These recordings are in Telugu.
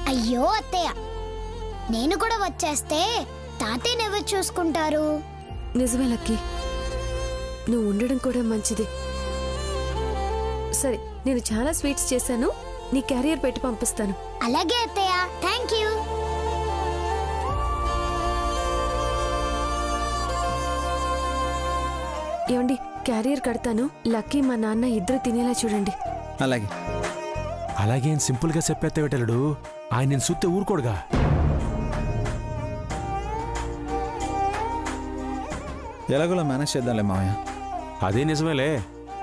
అయ్యో అత్తయ్య, నేను కూడా వచ్చేస్తే తాతయ్యని ఎవరు చూసుకుంటారు? నిజమే లక్కీ, నువ్వు ఉండడం కూడా మంచిది. సరే, నేను చాలా స్వీట్స్ చేశాను, నీ క్యారియర్ పెట్టి పంపిస్తాను. అలాగే అత్తయ్య, థ్యాంక్ యూ. ఏమండి, క్యారియర్ కడతాను, లక్కీ మా నాన్న ఇద్దరు తినేలా చూడండి. అలాగే. అలాగే సింపుల్ గా చెప్పేత్తేటలుడు, ఆయన నేను సుత్తే ఊరుకోడుగా. ఎలాగోలా మేనేజ్ చేద్దాంలే మావయ్య. అదే నిజమేలే,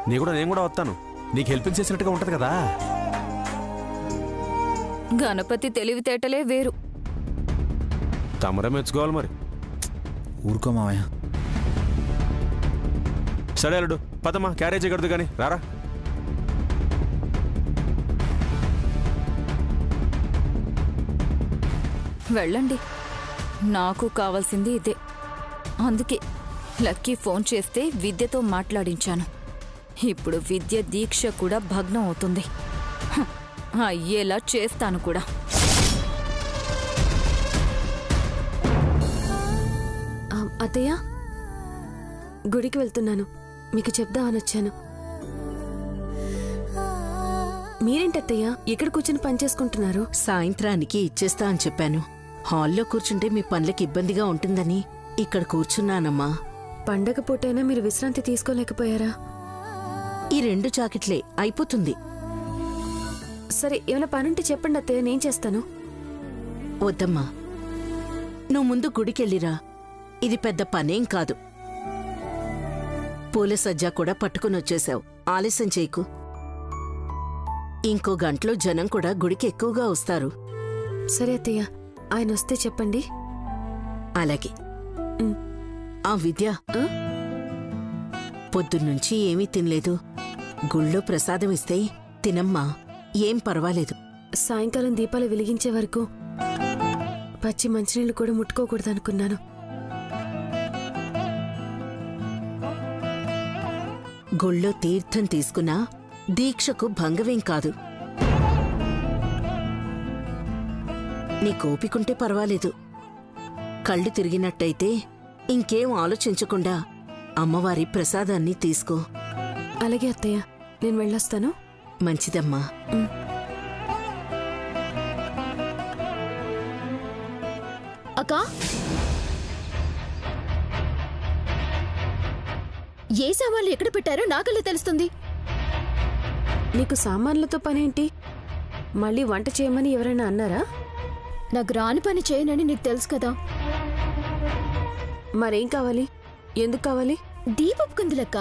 నేను కూడా వస్తాను, నీకు హెల్పింగ్ చేసినట్టుగా ఉంటది కదా. గణపతి తెలివితేటలే వేరు. తమరే మెచ్చుకోవాలి మరి. ఊరుకో మావయ్య. సరే అల్లుడు, పదమ్మా, క్యారేజ్ ఎక్కడదు కానీ రారా. వెళ్ళండి, నాకు కావాల్సింది ఇదే. అందుకే లక్కీ ఫోన్ చేస్తే విద్యతో మాట్లాడించాను. ఇప్పుడు విద్య దీక్ష కూడా భగ్నం అవుతుంది. అయ్యేలా చేస్తాను కూడా. అత్తయ్య, గుడికి వెళ్తున్నాను, మీకు చెప్దామని వచ్చాను. మీరేంటత్తయ్య ఇక్కడ కూర్చుని పనిచేసుకుంటున్నారు? సాయంత్రానికి ఇచ్చేస్తా అని చెప్పాను. హాల్లో కూర్చుంటే మీ పనులకి ఇబ్బందిగా ఉంటుందని ఇక్కడ కూర్చున్నానమ్మా. పండగ పూటైనా మీరు విశ్రాంతి తీసుకోలేకపోయారా? ఈ 2 జాకెట్లే అయిపోతుంది. సరే, ఏమైనా పనుంటే చెప్పండి అత్తయ్య, నేను చేస్తాను. వద్దమ్మా, నువ్వు ముందు గుడికెళ్ళిరా. ఇది పెద్ద పనేం కాదు. పూల సజ్జా కూడా పట్టుకుని వచ్చేశావు. ఆలస్యం చేయకు. ఇంకో గంటలో జనం కూడా గుడికి ఎక్కువగా వస్తారు. సరే అత్తయ్య, ఆయన వస్తే చెప్పండి. అలాగే. ఆ విద్య, పొద్దున్నుంచి ఏమీ తినలేదు. గుళ్ళో ప్రసాదం ఇస్తే తినమ్మా, ఏం పర్వాలేదు. సాయంకాలం దీపాలు వెలిగించే వరకు పచ్చి మంచినీళ్ళు కూడా ముట్టుకోకూడదనుకున్నాను. గుళ్ళో తీర్థం తీసుకున్నా దీక్షకు భంగమేం కాదు. నీ కోపికుంటే పర్వాలేదు. కళ్ళు తిరిగినట్టయితే ఇంకేం ఆలోచించకుండా అమ్మవారి ప్రసాదాన్ని తీసుకో. అలాగే అత్తయ్య, నేను వెళ్ళొస్తాను. మంచిదమ్మా. అక్కా, ఏ సామాన్లు ఎక్కడ పెట్టారో నాకల్లా తెలుస్తుంది. నీకు సామాన్లతో పనేంటి? మళ్ళీ వంట చేయమని ఎవరైనా అన్నారా? నాకు రాని పని చేయనని నీకు తెలుసు కదా. మరేం కావాలి? ఎందుకు కావాలి? దీపపు కుందులక్క,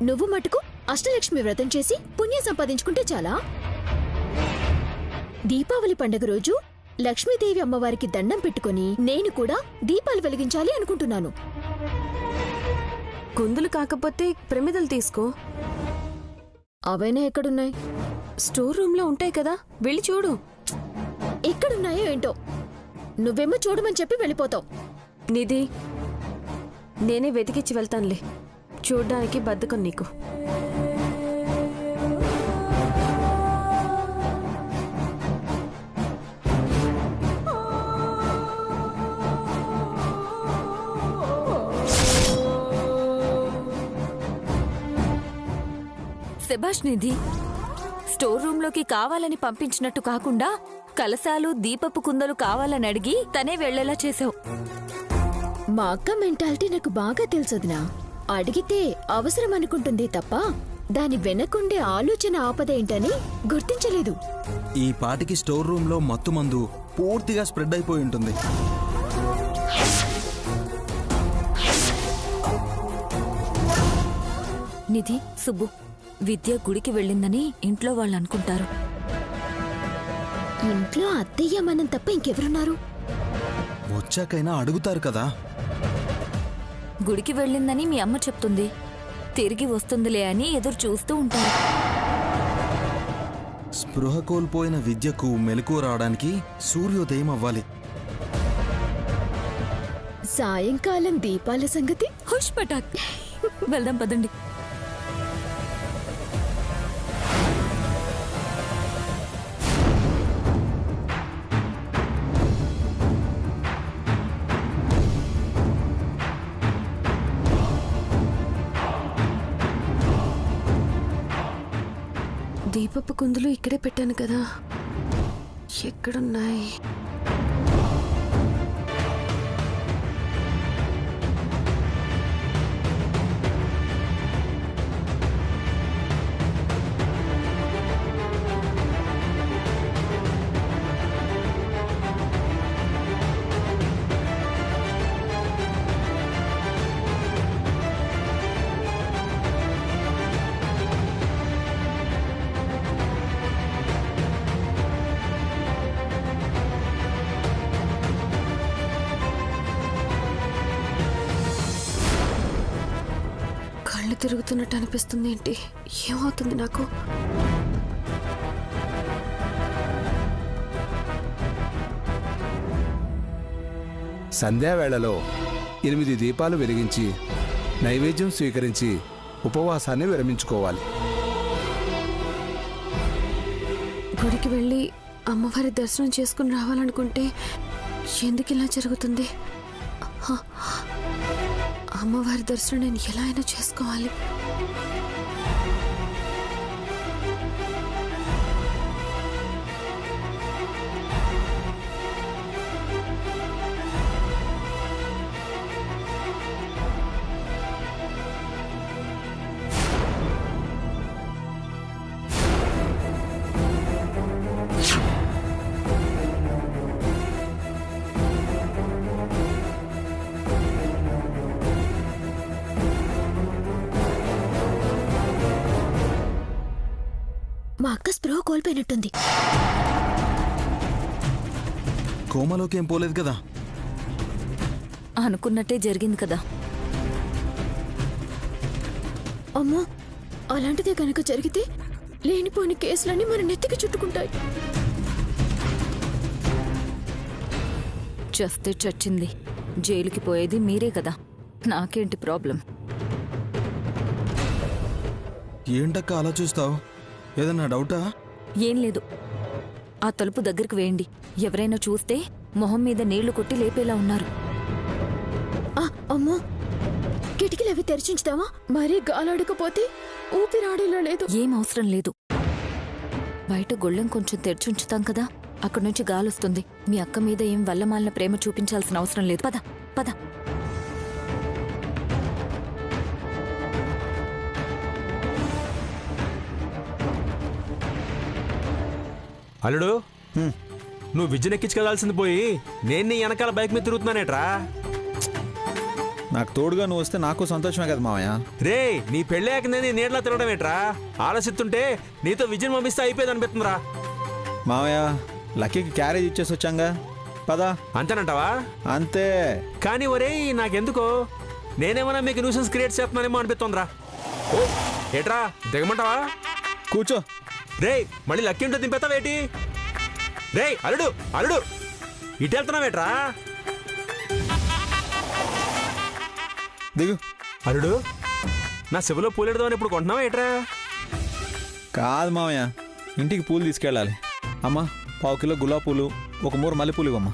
నువ్వు మటుకు అష్టలక్ష్మి వ్రతం చేసి పుణ్యం సంపాదించుకుంటే చాలా. దీపావళి పండగ రోజు లక్ష్మీదేవి అమ్మవారికి దండం పెట్టుకుని నేను కూడా దీపాలు వెలిగించాలి అనుకుంటున్నాను. కుందులు కాకపోతే ప్రమిదలు తీసుకో. అవైనా ఎక్కడున్నాయి? స్టోర్ రూమ్ లో ఉంటాయి కదా, వెళ్ళి చూడు. ఎక్కడున్నాయో ఏంటో, నువ్వేమో చూడమని చెప్పి వెళ్ళిపోతావు. నిధి, నేనే వెతికిచ్చి వెళ్తానులే. చూడ్డానికి బద్ధకం నీకు. శభాష్ నిధి, స్టోర్ రూంలోకి కావాలని పంపించినట్టు కాకుండా కలశాలు దీపపు కుందలు కావాలని అడిగి తనే వెళ్లేలా చేశావు. మా అక్క మెంటాలిటీ నాకు బాగా తెలుసదినా. అడిగితే అవసరం అనుకుంటుంది తప్ప దాని వెనకుండే ఆలోచన ఆపదేంటని గుర్తించలేదు. ఈ పాటికి స్టోర్ రూమ్ లో మత్తు మందు పూర్తిగా స్ప్రెడ్ అయిపోయి ఉంటుంది. నిధి, సుబ్బు, విద్య గుడికి వెళ్ళిందని ఇంట్లో వాళ్ళు అనుకుంటారు. ఇంట్లో అత్తయ్య మనం తప్ప ఇంకెవరున్నారు? వచ్చాకైనా అడుగుతారు కదా. గుడికి వెళ్ళిందని మీ అమ్మ చెప్తుంది. తిరిగి వస్తుందిలే అని ఎదురు చూస్తూ ఉంటారు. స్పృహ కోల్పోయిన విద్యకు మెలకువ రావడానికి సూర్యోదయం అవ్వాలి. సాయంకాలం దీపాల సంగతి హుష్ పటాక్. వెళ్దాం పదండి. దీపపు కుందులు ఇక్కడే పెట్టాను కదా, ఎక్కడున్నాయి? కళ్ళు తిరుగుతున్నట్టు అనిపిస్తుంది. ఏంటి, ఏమవుతుంది నాకు? సంధ్యావేళలో 8 దీపాలు వెలిగించి నైవేద్యం స్వీకరించి ఉపవాసాన్ని విరమించుకోవాలి. గుడికి వెళ్ళి అమ్మవారి దర్శనం చేసుకుని రావాలనుకుంటే ఎందుకు ఇలా జరుగుతుంది? అమ్మవారి దర్శనం నేను ఎలా అయినా చేసుకోవాలి. మా అక్క స్పృహ కోల్పోయినట్టుంది. కోమలోకి ఏం పోలేదు కదా? అనుకున్నట్టే జరిగింది కదా. అమ్మో, అలాంటిదే కనుక జరిగితే లేనిపోని కేసులన్నీ మన నెత్తికి చుట్టుకుంటాయి. చస్తే చచ్చింది, జైలుకి పోయేది మీరే కదా, నాకేంటి ప్రాబ్లం? ఏంటక్క అలా చూస్తావు? ఏదన్నా డౌటా? ఏం లేదు. ఆ తలుపు దగ్గరికి వేయండి. ఎవరైనా చూస్తే మొహం మీద నీళ్లు కొట్టి లేపేలా ఉన్నారు. అమ్మో, కిటికీలు అవి తెరిచించుతావా? మరీ గాలాడకపోతే ఊపిరాడేలా లేదు. ఏం అవసరం లేదు. బయట గొళ్ళెం కొంచెం తెరిచుంచుతాం కదా, అక్కడి నుంచి గాలొస్తుంది. మీ అక్క మీద ఏం వల్లమాలిన ప్రేమ చూపించాల్సిన అవసరం లేదు. పద పద. అల్లుడు, నువ్వు విద్యనెక్కించుకెళ్లాల్సింది పోయి నేను నీ వెనకాల బైక్ మీద తిరుగుతున్నానేట్రా? నాకు తోడుగా నువ్వు వస్తే నాకు సంతోషమే కదా మావయ్య. రే, నీ పెళ్ళాక నేను నీడలా తిరగడం ఏట్రా? ఆలోచిస్తుంటే నీతో విజయం పంపిస్తే అయిపోయేది అనిపిస్తుందిరా. మావయ్య, లక్కీకి క్యారేజ్ ఇచ్చేసి వచ్చాంగా, పదా. అంతేనంటావా? అంతే. కానీ ఒరేయ్, నాకెందుకో నేనేమన్నా మీకు న్యూసెన్స్ క్రియేట్ చేస్తున్నానేమో అనిపిస్తుందిరా. ఓ ఏట్రా, దిగమంటావా? కూర్చో. రే, మళ్ళీ లక్కీ ఉంటే దింపేస్తావేటి? రే అల్లుడు, అల్లుడు, ఇటు వెళ్తున్నావేట్రా? దిగు. అల్లుడు, నా చెవిలో పూలెడదామని ఇప్పుడు కొంటున్నావా ఏట్రా? కాదు మావయ్య, ఇంటికి పూలు తీసుకెళ్ళాలి. అమ్మా, 1/2 కిలో గులాబీ పూలు, 1 మూర మల్లెపూలు ఇవ్వమ్మా.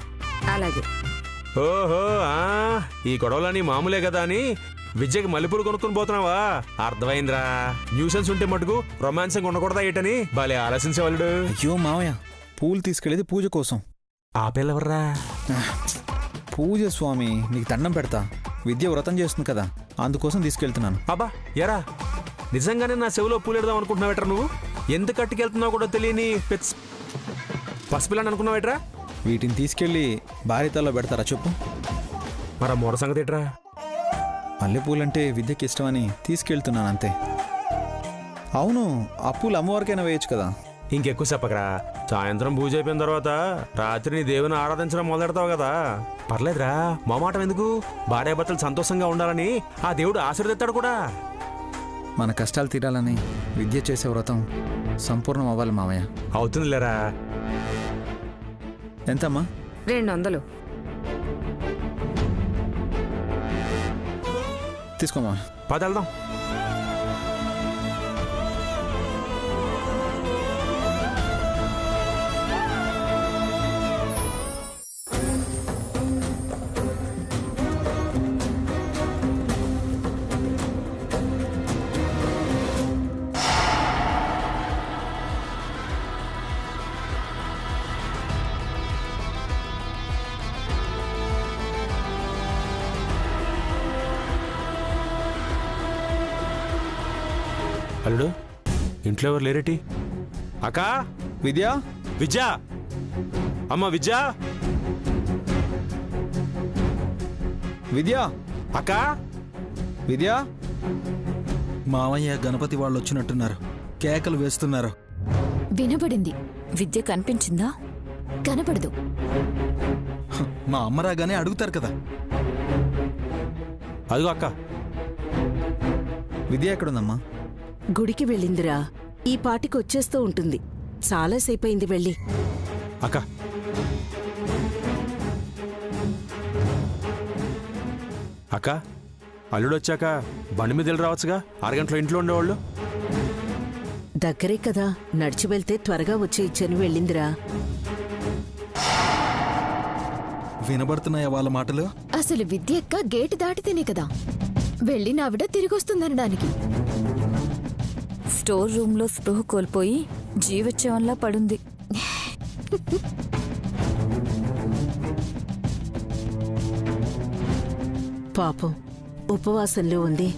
అలాగే. ఓహో, ఈ గొడవలని మామూలే కదా అని విద్యకి మల్లెపూలు కొనుక్కొని పోతున్నావా? అర్థమైందిరా. న్యూసెన్స్ ఉంటే మటుకు రొమాన్సింగ్ ఉండకూడదా ఏటని భలే ఆలోచించేవాళ్ళు. అయ్యో మావయ్య, పూలు తీసుకెళ్ళేది పూజ కోసం. ఆ పిల్లవర్రా? పూజ స్వామి, నీకు దండం పెడతా. విద్య వ్రతం చేస్తుంది కదా, అందుకోసం తీసుకెళ్తున్నాను. అబ్బా ఎరా, నిజంగానే నా చెవిలో పూలెడదాం అనుకుంటున్నావేట్రా నువ్వు? ఎందుకు కట్టుకెళ్తున్నావు కూడా తెలియని పసిపిల్లని అనుకున్నావేట్రా? వీటిని తీసుకెళ్ళి భార్యతల్లో పెడతారా చెప్పు? మరా మూర సంగతి ఏట్రా? మల్లెపూలంటే విద్యకి ఇష్టమని తీసుకెళ్తున్నాను అంతే. అవును, ఆ పూలు అమ్మవారికైనా వేయచ్చు కదా. ఇంకెక్కువ చెప్పకరా. సాయంత్రం పూజ అయిపోయిన తర్వాత రాత్రి నీ దేవుని ఆరాధించడం మొదలెడతావు కదా. పర్లేదురా, మొమాటం ఎందుకు? భార్యాభర్తలు సంతోషంగా ఉండాలని ఆ దేవుడు ఆశీర్వదిస్తాడు కూడా. మన కష్టాలు తీరాలని విద్య చేసే వ్రతం సంపూర్ణం అవ్వాలి మావయ్య. అవుతుందిలేరా. ఎంతమ్మా? 200. తీసుకోమా. పద వెళ్దాం. అల్లుడు ఇంట్లో ఎవరు లేరేటి? అక్కా విద్యా విద్యా, అమ్మ విద్యా, విద్యా అక్కా విద్యా. మావయ్య గణపతి వాళ్ళు వచ్చినట్టున్నారు, కేకలు వేస్తున్నారు. వినబడింది. విద్య కనిపించిందా? కనపడదు. మా అమ్మ రాగానే అడుగుతారు కదా. అదిగో అక్క. విద్య ఎక్కడుందమ్మా? గుడికి వెళ్ళిందిరా. ఈ పాటికి వచ్చేస్తూ ఉంటుంది. చాలాసేపయింది వెళ్ళి. అక్క అక్క, అల్లుడు వచ్చాక బండి మీద వెళ్ళి రావచ్చుగా, అరగంటలో ఇంట్లో ఉండేవాళ్ళు. దగ్గరే కదా, నడిచి వెళ్తే త్వరగా వచ్చి ఇచ్చని వెళ్ళిందిరా. వినబడుతున్నాయా వాళ్ళ మాటలు? అసలు విద్యక్క గేటు దాటితేనే కదా వెళ్ళినావిడ తిరిగొస్తుందనడానికి. స్టోర్ రూమ్లో స్పృహ కోల్పోయి జీవోత్సవంలా పడుంది. పాపం ఉపవాసంలో ఉంది.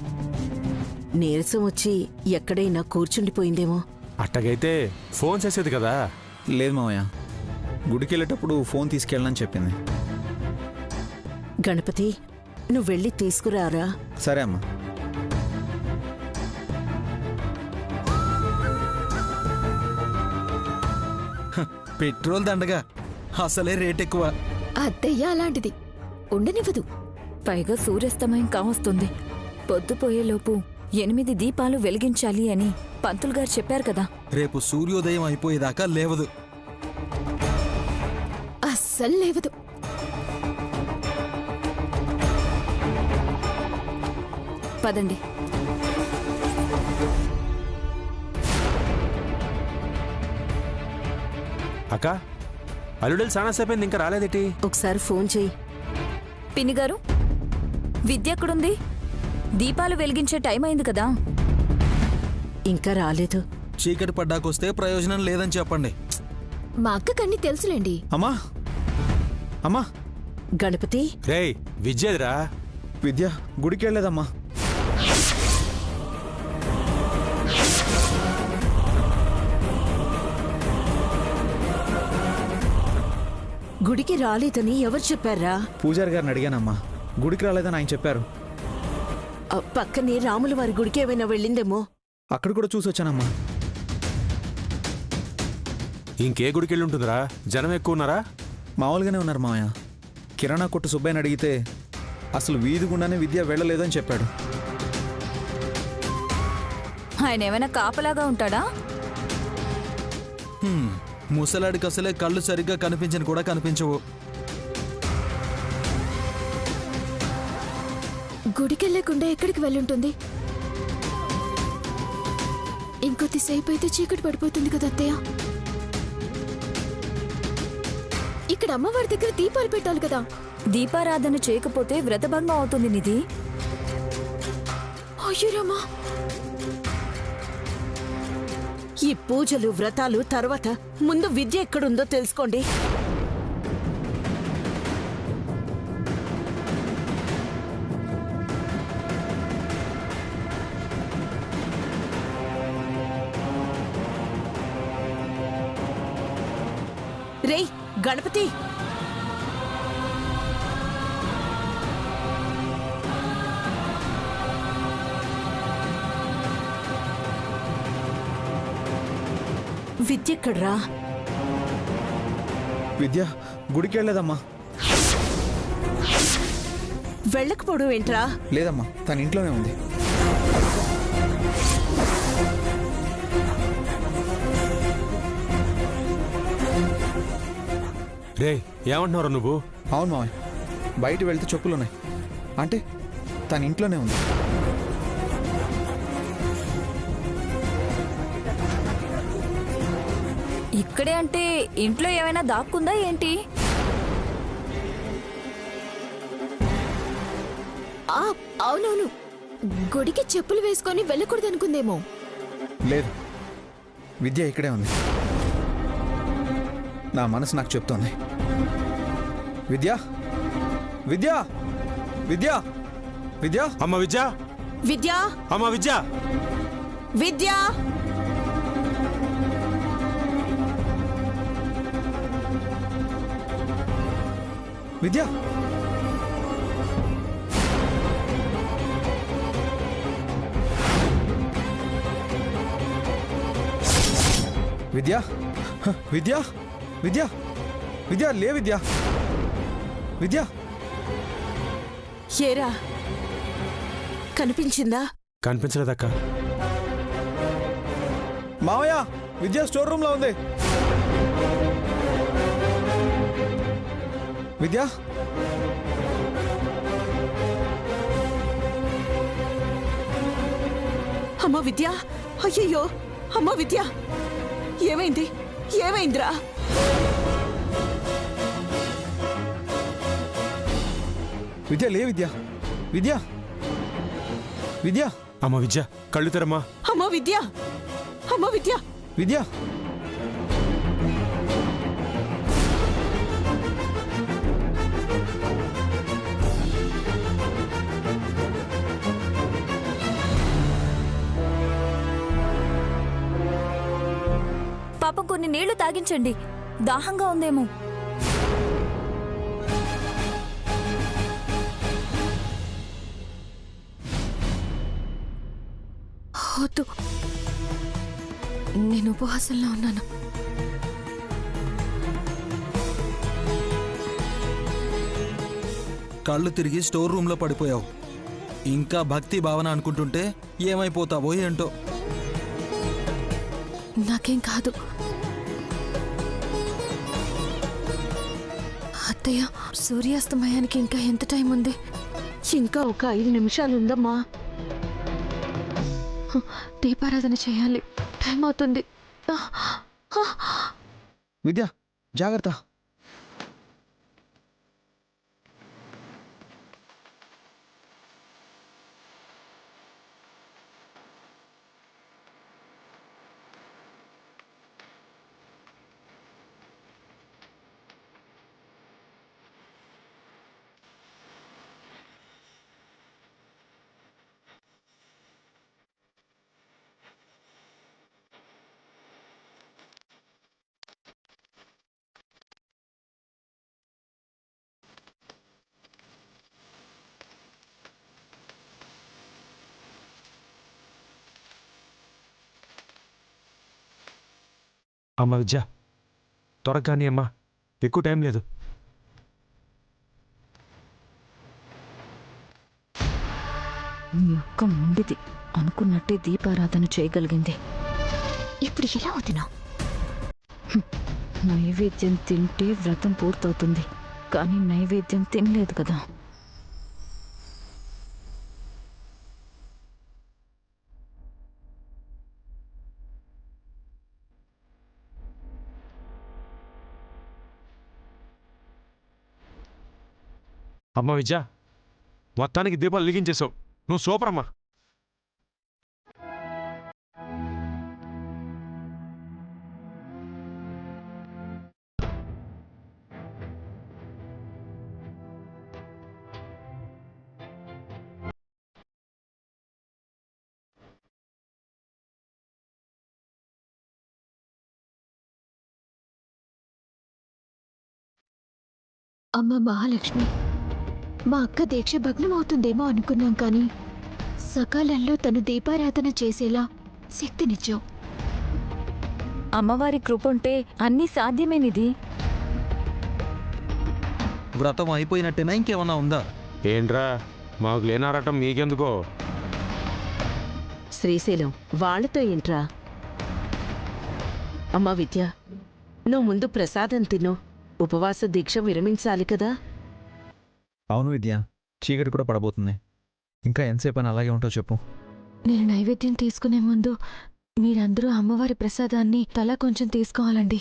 నీరసం వచ్చి ఎక్కడైనా కూర్చుండిపోయిందేమో. అట్టగైతే ఫోన్ చేసేది కదా. లేదు మావయ్య, గుడికి వెళ్ళేటప్పుడు ఫోన్ తీసుకెళ్ళనని చెప్పింది. గణపతి, నువ్వు వెళ్ళి తీసుకురారా. సరే అమ్మా. పెట్రోల్ దండగా, అసలే రేట్ ఎక్కువ. అత్తయ్య అలాంటిది ఉండనివ్వదు. పైగా సూర్యాస్తమయం కావస్తుంది. పొద్దుపోయేలోపు 8 దీపాలు వెలిగించాలి అని పంతులు గారు చెప్పారు కదా. రేపు సూర్యోదయం అయిపోయేదాకా లేవదు. అస్సలు లేవదు. పదండి. అక్క, అల్లుడు చాలాసేపైంది, ఇంకా రాలేదేటి? ఒకసారి ఫోన్ చెయ్యి. పిన్నిగారు, విద్య ఎక్కడుంది? దీపాలు వెలిగించే టైం అయింది కదా. ఇంకా రాలేదు. చీకటి పడ్డాకొస్తే ప్రయోజనం లేదని చెప్పండి. మా అక్కకన్నీ తెలుసులేండి. అమ్మా అమ్మా. గణపతి, రేయ్ విద్యదిరా. విద్య గుడికి వెళ్ళలేదమ్మా. గుడికి రాలేదని ఎవరు చెప్పారా? పూజారి గారిని అడిగానమ్మా, గుడికి రాలేదని ఆయన చెప్పారు. పక్కనే రాముల వారి గుడికి ఏమైనా వెళ్ళిందేమో. అక్కడ కూడా చూసి వచ్చానమ్మా. ఇంకే గుడికి వెళ్ళి ఉంటుందిరా, జనం ఎక్కువ ఉన్నారా? మామూలుగానే ఉన్నారు మావయ్య. కిరాణా కొట్టు సుబ్బయ్యని అడిగితే అసలు వీధి గుండానే విద్య వెళ్ళలేదని చెప్పాడు. ఆయన ఏమైనా కాపలాగా ఉంటాడా? ముసలాడికి అసలే కళ్ళు సరిగ్గా కనిపించని కూడా కనిపించవు. గుడికెళ్ళకుండా ఎక్కడికి వెళ్ళుంటుంది? ఇంకొద్దిసేపు అయితే చీకటి పడిపోతుంది కదా అత్తయ్య. ఇక్కడ అమ్మవారి దగ్గర దీపాలు పెట్టాలి కదా. దీపారాధన చేయకపోతే వ్రతభంగం అవుతుంది నిధి. అయ్యోరామా, ఈ పూజలు వ్రతాలు తర్వాత ముందు విద్య ఎక్కడుందో తెలుసుకోండి. రేయ్ గణపతి, విద్య ఎక్కడ్రా? విద్య గుడికి వెళ్ళలేదమ్మా. వెళ్ళకపోవడం ఏంట్రా? లేదమ్మా, తన ఇంట్లోనే ఉంది. రే ఏమంటున్నావు నువ్వు? అవును మావయ్య, బయట వెళ్తే చెప్పులున్నాయి అంటే తన ఇంట్లోనే ఉంది. ఇక్కడే అంటే ఇంట్లో ఏమైనా దాక్కుందా ఏంటి? అవునవును, గుడికి చెప్పులు వేసుకొని వెళ్ళకూడదనుకుందేమో. లేదు, విద్య ఇక్కడే ఉంది. నా మనసు నాకు చెప్తోంది. విద్య విద్య విద్య విద్య అమ్మ విద్య, విద్య, అమ్మ విద్య, విద్య విద్య విద్య విద్య విద్య విద్య లే విద్య విద్య ఏరా కనిపించిందా? కనిపించలేదక్క. మావయ్య విద్య స్టోర్ రూమ్ లో ఉంది. విద్య అమ్మ విద్య, అయ్యయ్యో అమ్మ విద్య, ఏమైంది? ఏమైందిరా? విద్య లే విద్య విద్య విద్య అమ్మ విద్య కళ్ళు తెరమ్మా. అమ్మ విద్య, అమ్మ విద్య, విద్య పాపం కొన్ని నీళ్లు తాగించండి, దాహంగా ఉందేమో. వద్దు, నేను ఉపవాసంలో ఉన్నాను. కళ్ళు తిరిగి స్టోర్ రూమ్లో పడిపోయావు. ఇంకా భక్తి భావన అనుకుంటుంటే ఏమైపోతావో ఏంటో. నాకేం కాదు. అత్తయ్య, సూర్యాస్తమయానికి ఇంకా ఎంత టైం ఉంది? ఇంకా ఒక 5 నిమిషాలుందమ్మా. దీపారాధన చేయాలి, టైం అవుతుంది. విద్య జాగ్రత్త. అమ్మ విద్య త్వరగాని అమ్మా, ఎక్కువ టైం లేదు. నీ ఒక్క ముండిది అనుకున్నట్టే దీపారాధన చేయగలిగింది. ఇప్పుడు ఎలా వదినా? నైవేద్యం తింటే వ్రతం పూర్తవుతుంది, కానీ నైవేద్యం తినలేదు కదా. అమ్మ విద్య, మొత్తానికి దీపాలు వెలిగించేసావు. నువ్వు సూపర్ అమ్మా. అమ్మ మహాలక్ష్మి, మా అక్క దీక్ష భగ్నం అవుతుందేమో అనుకున్నాం, కానీ సకాలంలో తను దీపారాధన చేసేలా శక్తినిచ్చావు. అమ్మవారి కృపంటే అన్నీ సాధ్యమేనిది. వ్రతం అయిపోయినట్టేనా? ఇంకేమన్నా ఉందా? ఏంట్రా మాకు లేనారటం మీకెందుకో? శ్రీశైలం వాళ్ళతో ఏంట్రా? అమ్మా విద్య, నువ్వు ముందు ప్రసాదం తిను. ఉపవాస దీక్ష విరమించాలి కదా. అవును విద్య, చీకటి కూడా పడబోతుంది. ఇంకా ఎంతసేపు అని అలాగే ఉంటావు చెప్పు. నేను నైవేద్యం తీసుకునే ముందు మీరందరూ అమ్మవారి ప్రసాదాన్ని తలా కొంచెం తీసుకోవాలండి.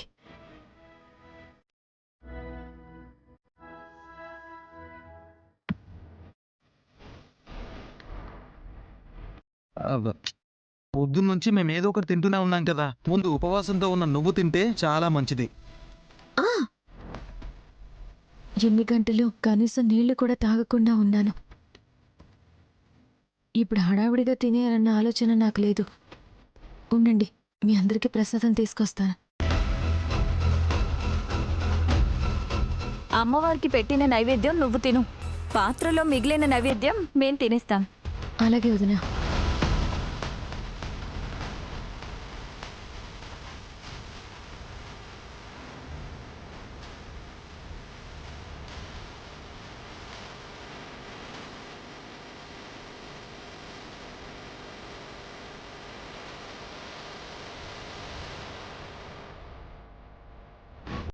పొద్దున్నుంచి మేము ఏదో ఒకటి తింటూనే ఉన్నాం కదా. ముందు ఉపవాసంతో ఉన్న నువ్వు తింటే చాలా మంచిది. ఎన్ని గంటలు కనీసం నీళ్లు కూడా తాగకుండా ఉన్నాను. ఇప్పుడు హడావిడిగా తినేయాలన్న ఆలోచన నాకు లేదు. ఉండండి, మీ అందరికీ ప్రసాదం తీసుకొస్తాను. అమ్మవారికి పెట్టిన నైవేద్యం నువ్వు తిను, పాత్రలో మిగిలిన నైవేద్యం మేం తినేస్తాం. అలాగే వదినా.